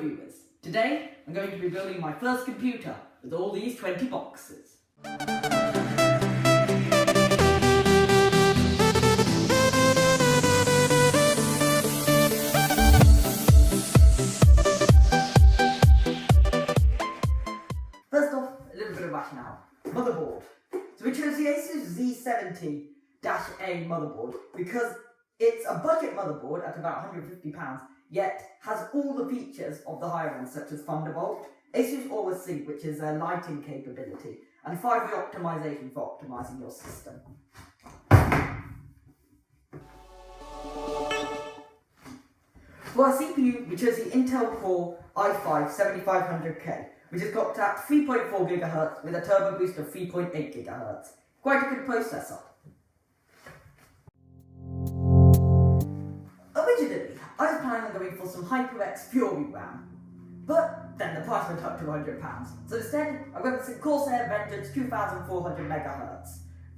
viewers, today I'm going to be building my first computer with all these 20 boxes. First off, a little bit of rationale. Motherboard. So we chose the Asus Z70-A motherboard because it's a budget motherboard at about £150, yet has all the features of the higher end, such as Thunderbolt, Asus Always Sync, which is a lighting capability, and 5-way optimization for optimizing your system. For our CPU, we chose the Intel Core i5-7500K, which is clocked at 3.4 GHz with a turbo boost of 3.8 GHz. Quite a good processor. Originally, I was planning on going for some HyperX Fury RAM, but then the price went up to £100. So instead, I went with some Corsair Vengance 2400 MHz,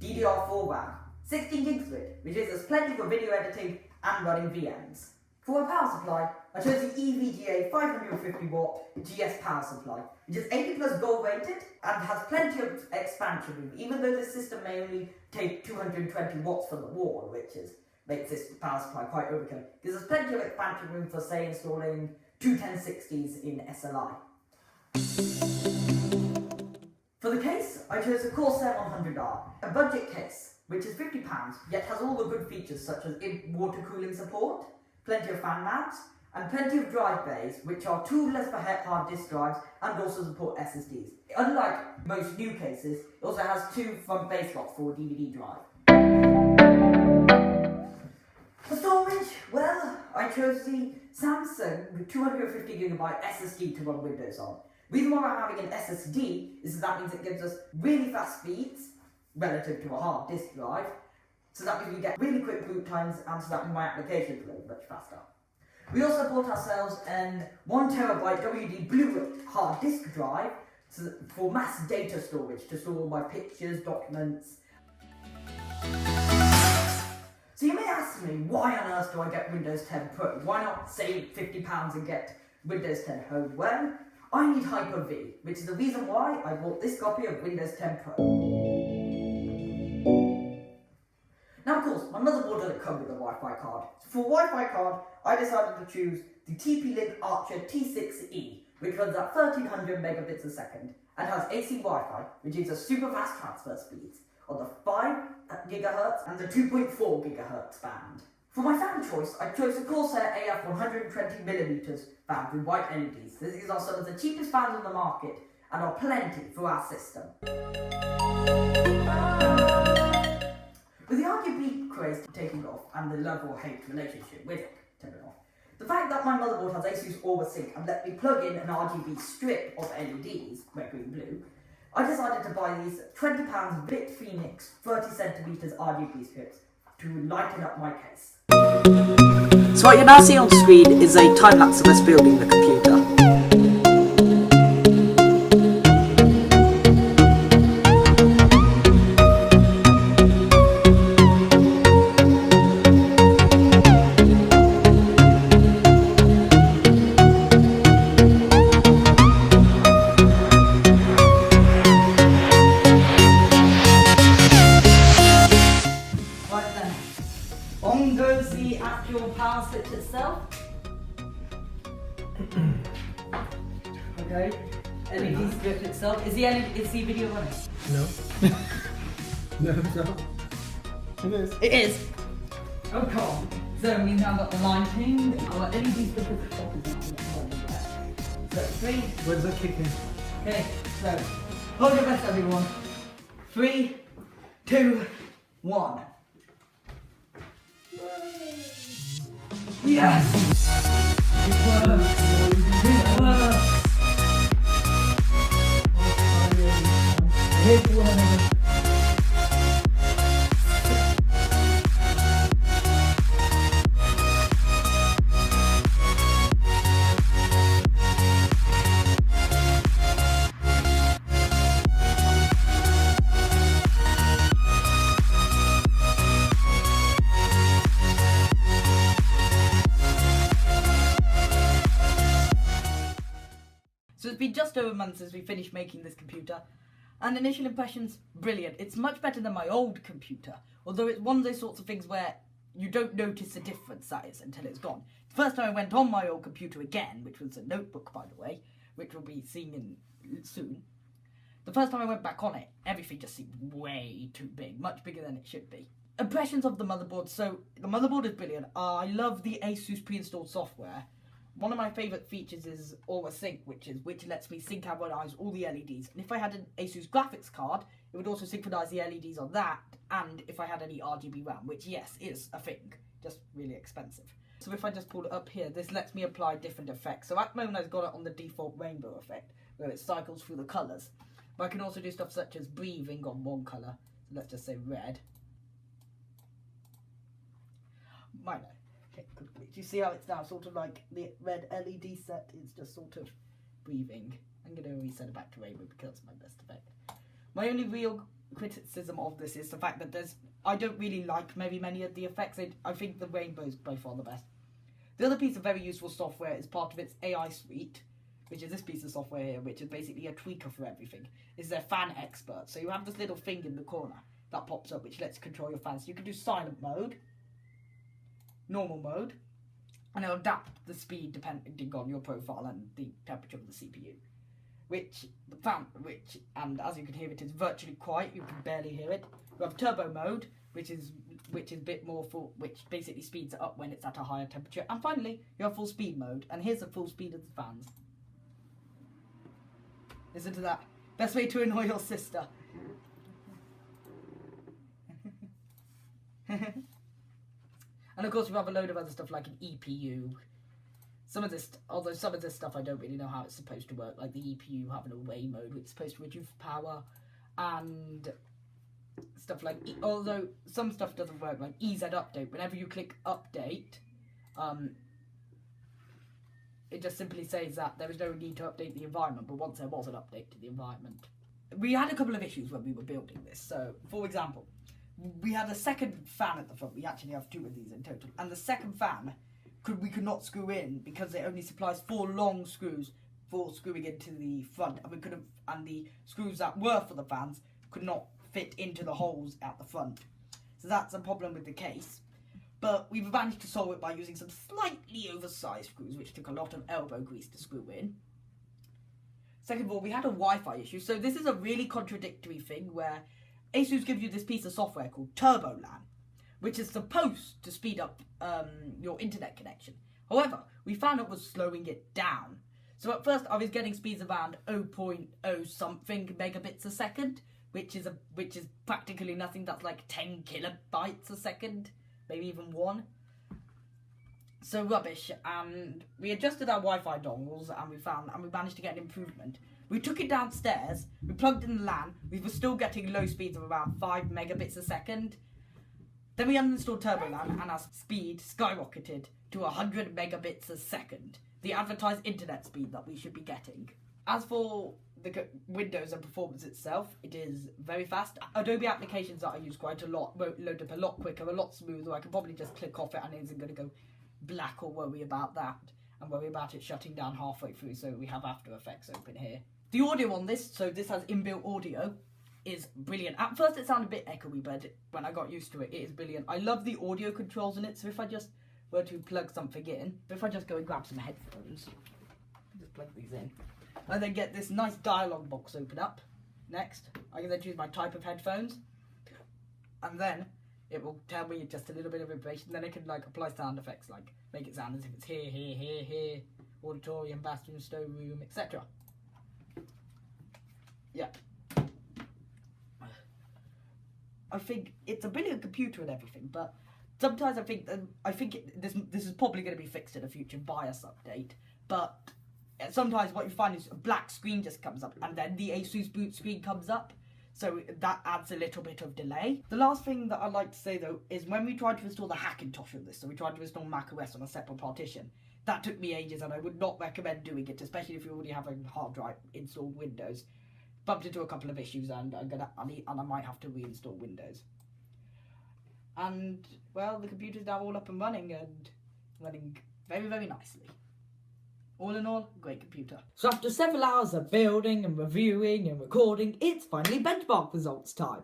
DDR4 RAM, 16 gigs width, which gives us plenty for video editing and running VMs. For a power supply, I chose the EVGA 550W GS power supply, which is 80 plus gold rated and has plenty of expansion room, even though this system may only take 220 watts from the wall, which makes this power supply quite overkill. Gives us plenty of expansion room for, say, installing two 1060s in SLI. For the case, I chose the Corsair 100R, a budget case, which is £50, yet has all the good features such as water cooling support, plenty of fan mounts, and plenty of drive bays, which are toolless for hard disk drives and also support SSDs. Unlike most new cases, it also has two front bay slots for DVD drive. For storage, well, I chose the Samsung 250GB SSD to run Windows on. The reason why we're having an SSD is that means it gives us really fast speeds relative to a hard disk drive, so that means we get really quick boot times and so that means my applications load much faster. We also bought ourselves an 1TB WD Blu-ray hard disk drive for mass data storage to store all my pictures, documents. So you may ask me, why on earth do I get Windows 10 Pro? Why not save £50 and get Windows 10 Home? Well, I need Hyper-V, which is the reason why I bought this copy of Windows 10 Pro. Now of course, my motherboard doesn't come with a Wi-Fi card. So for Wi-Fi card, I decided to choose the TP-Link Archer T6E, which runs at 1300 megabits a second, and has AC Wi-Fi, which gives us super fast transfer speeds on the 5 GHz and the 2.4 GHz band. For my fan choice, I chose the Corsair AF 120mm fan with white LEDs. These are some of the cheapest fans on the market and are plenty for our system. With the RGB craze taking off and the love or hate relationship with it taking off, the fact that my motherboard has Asus Always Sync and let me plug in an RGB-Strip of LEDs, red, green, blue, I decided to buy these £20 BitFenix 30cm RGB strips to lighten up my case. So what you're now seeing on screen is a time-lapse of us building the computer. On goes the actual power switch itself. Okay. LED strip itself. Is the video running? No. No, it's not. It is. It is. Oh, cool. So we now got the lighting. Our LED strip is on. So 3. Where does that kick in? Okay. So hold your breath, everyone. 3, 2, 1. Yes! It works! It works! It works! So it's been just over a month since we finished making this computer, and initial impressions, brilliant. It's much better than my old computer, although it's one of those sorts of things where you don't notice the difference, that is, until it's gone. The first time I went on my old computer again, which was a notebook, by the way, which we'll be seeing soon, the first time I went back on it, everything just seemed way too big, much bigger than it should be. Impressions of the motherboard. So, the motherboard is brilliant. I love the Asus pre-installed software. One of my favourite features is Always Sync, which lets me synchronize all the LEDs. And if I had an Asus graphics card, it would also synchronize the LEDs on that, and if I had any RGB RAM, which, yes, is a thing, just really expensive. So if I just pull it up here, this lets me apply different effects. So at the moment I've got it on the default rainbow effect, where it cycles through the colours. But I can also do stuff such as breathing on one colour. So let's just say red. Minor. Okay, good. Do you see how it's now sort of like the red LED set is just sort of breathing? I'm going to reset it back to rainbow because it's my best effect. My only real criticism of this is the fact that I don't really like many of the effects. I think the rainbow is by far the best. The other piece of very useful software is part of its AI suite, which is this piece of software here, which is basically a tweaker for everything. It's their fan expert. So you have this little thing in the corner that pops up, which lets you control your fans. You can do silent mode, normal mode, and it'll adapt the speed depending on your profile and the temperature of the CPU. And as you can hear, it is virtually quiet. You can barely hear it. You have turbo mode, which is a bit more full, which basically speeds it up when it's at a higher temperature. And finally, you have full speed mode, and here's the full speed of the fans. Listen to that. Best way to annoy your sister. And of course we have a load of other stuff like an EPU. Although some of this stuff I don't really know how it's supposed to work, like the EPU having a away mode, which is supposed to reduce power, and stuff like, although some stuff doesn't work, like EZ update. Whenever you click update, it just simply says that there is no need to update the environment, but once there was an update to the environment. We had a couple of issues when we were building this. So, for example, we had a second fan at the front. We actually have 2 of these in total. And the second fan, we could not screw in because it only supplies 4 long screws for screwing into the front. And the screws that were for the fans could not fit into the holes at the front. So that's a problem with the case. But we've managed to solve it by using some slightly oversized screws, which took a lot of elbow grease to screw in. Second of all, we had a Wi-Fi issue. So this is a really contradictory thing where Asus gives you this piece of software called TurboLAN, which is supposed to speed up your internet connection. However, we found it was slowing it down. So at first I was getting speeds around 0.0 something megabits a second, which is practically nothing. That's like 10 kilobytes a second, maybe even 1. So rubbish. And we adjusted our Wi-Fi dongles, and we managed to get an improvement. We took it downstairs, we plugged in the LAN, we were still getting low speeds of around 5 megabits a second. Then we uninstalled TurboLAN and our speed skyrocketed to 100 megabits a second, the advertised internet speed that we should be getting. As for the Windows and performance itself, it is very fast. Adobe applications that I use quite a lot won't load up a lot quicker, a lot smoother. I can probably just click off it and it isn't going to go black or worry about that, and worry about it shutting down halfway through. So we have After Effects open here. The audio on this, so this has inbuilt audio, is brilliant. At first it sounded a bit echoey, but when I got used to it, it is brilliant. I love the audio controls in it, so if I just were to plug something in, if I just go and grab some headphones, just plug these in, I then get this nice dialogue box open up. Next, I can then choose my type of headphones, and then it will tell me just a little bit of information. Then I can like apply sound effects, like make it sound as if it's here, here, here, here, auditorium, bathroom, storeroom, etc. Yeah. I think it's a brilliant computer and everything, but sometimes I think this is probably going to be fixed in a future BIOS update. But sometimes what you find is a black screen just comes up, and then the Asus boot screen comes up, so that adds a little bit of delay. The last thing that I'd like to say though is when we tried to install the Hackintosh of this, so we tried to install macOS on a separate partition. That took me ages, and I would not recommend doing it, especially if you already have a hard drive installed Windows. Bumped into a couple of issues, and I might have to reinstall Windows. And well, the computer's now all up and running very, very nicely. All in all, great computer. So after several hours of building and reviewing and recording, it's finally benchmark results time.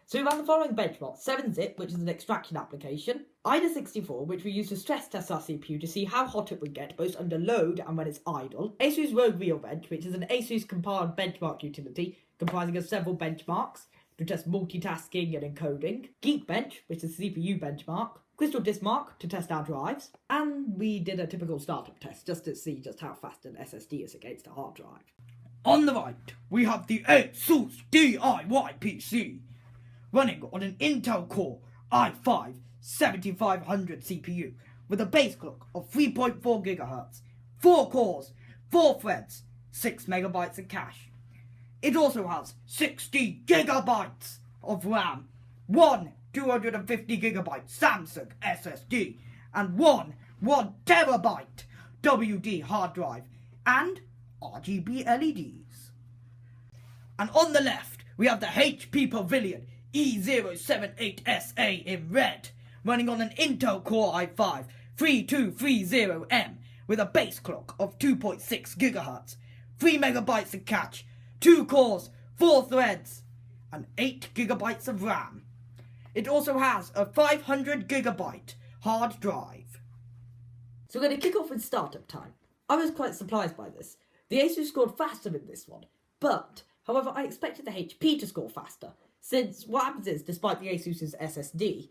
So we ran the following benchmarks: 7-zip, which is an extraction application; AIDA64, which we use to stress test our CPU to see how hot it would get both under load and when it's idle; Asus Rogue Real Bench, which is an Asus compiled benchmark utility comprising of several benchmarks to test multitasking and encoding; Geekbench, which is a CPU benchmark; Crystal Disk Mark to test our drives; and we did a typical startup test just to see just how fast an SSD is against a hard drive. On the right, we have the Asus DIY PC, running on an Intel Core i5-7500 CPU with a base clock of 3.4 GHz, 4 cores, 4 threads, 6 MB of cache. It also has 60 GB of RAM, one 250 GB Samsung SSD, and one 1 TB WD hard drive, and RGB LEDs. And on the left, we have the HP Pavilion E078SA in red, running on an Intel Core i5-3230M with a base clock of 2.6 GHz, 3 MB of cache, 2 cores, 4 threads, and 8 GB of RAM. It also has a 500 GB hard drive. So we're going to kick off with startup time. I was quite surprised by this. The Asus scored faster in this one, but however I expected the HP to score faster, since what happens is, despite the Asus's SSD,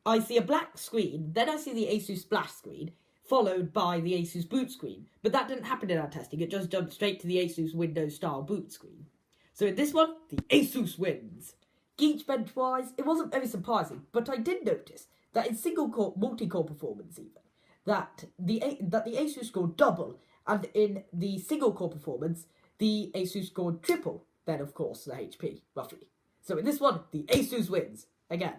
I see a black screen, then I see the Asus splash screen, followed by the Asus boot screen. But that didn't happen in our testing, it just jumped straight to the Asus Windows style boot screen. So in this one, the Asus wins. Geekbench wise, it wasn't very surprising, but I did notice that in single core, multi-core performance even, that the Asus scored double, and in the single core performance, the Asus scored triple, then of course the HP, roughly. So in this one, the Asus wins, again.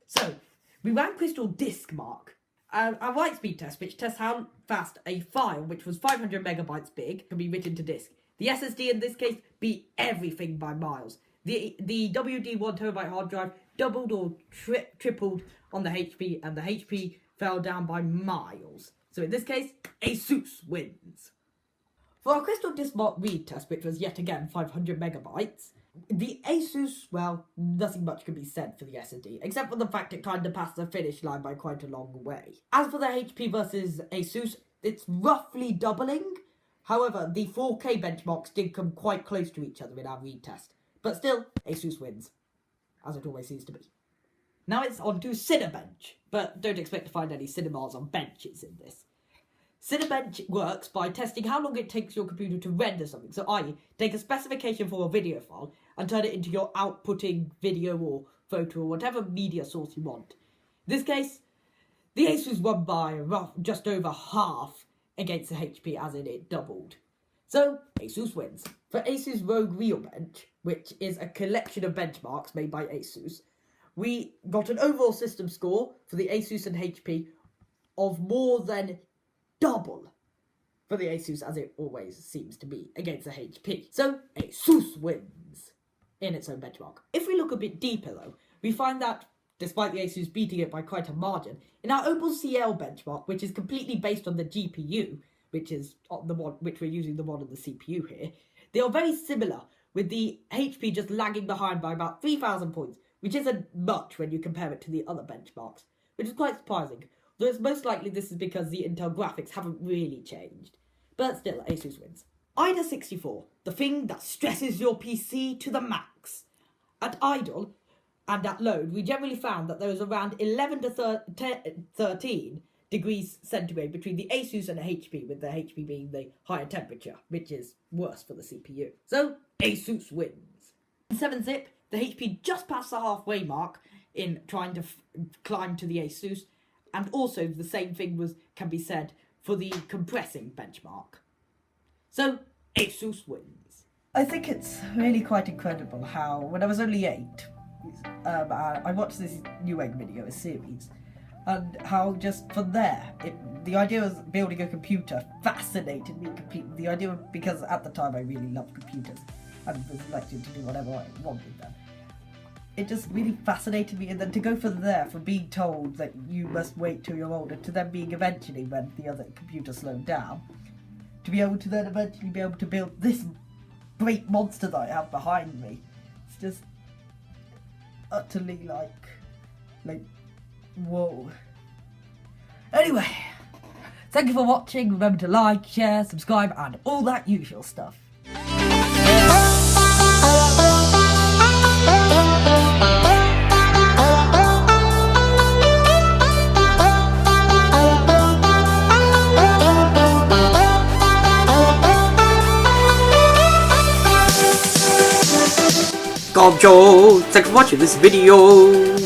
So, we ran Crystal Disk Mark, a write speed test, which tests how fast a file, which was 500 megabytes big, can be written to disk. The SSD in this case beat everything by miles. The WD 1 TB hard drive doubled or tripled on the HP, and the HP fell down by miles. So in this case, Asus wins. For our Crystal Disk Mark read test, which was yet again 500 megabytes, the Asus, well, nothing much can be said for the SSD, except for the fact it kind of passed the finish line by quite a long way. As for the HP versus Asus, it's roughly doubling. However, the 4K benchmarks did come quite close to each other in our read test. But still, Asus wins, as it always seems to be. Now it's on to Cinebench, but don't expect to find any cinemas on benches in this. Cinebench works by testing how long it takes your computer to render something. So i.e., take a specification for a video file and turn it into your outputting video or photo or whatever media source you want. In this case, the Asus won by just over half against the HP, as in it doubled. So, Asus wins. For Asus Rogue Real Bench, which is a collection of benchmarks made by Asus, we got an overall system score for the Asus and HP of more than double for the Asus, as it always seems to be, against the HP. So, Asus wins in its own benchmark. If we look a bit deeper though, we find that, despite the Asus beating it by quite a margin, in our OpenCL benchmark, which is completely based on the GPU, which is the one which we're using the one on the CPU here, they are very similar, with the HP just lagging behind by about 3,000 points, which isn't much when you compare it to the other benchmarks, which is quite surprising, though it's most likely this is because the Intel graphics haven't really changed. But still, Asus wins. AIDA64, the thing that stresses your PC to the max. At idle and at load, we generally found that there was around 11 to 13 degrees centigrade between the Asus and the HP, with the HP being the higher temperature, which is worse for the CPU. So, Asus wins. In 7-zip, the HP just passed the halfway mark in trying to climb to the Asus, and also the same thing can be said for the compressing benchmark. So, Asus wins. I think it's really quite incredible how, when I was only 8, I watched this Newegg video, a series, and how just from there, the idea of building a computer fascinated me completely. The idea of, because at the time I really loved computers and was elected to do whatever I wanted with them. It just really fascinated me, and then to go from there, from being told that you must wait till you're older, to then being eventually, when the other computer slowed down, to be able to then eventually be able to build this great monster that I have behind me. It's just utterly like, whoa. Anyway, thank you for watching. Remember to like, share, subscribe, and all that usual stuff. Thanks for watching this video.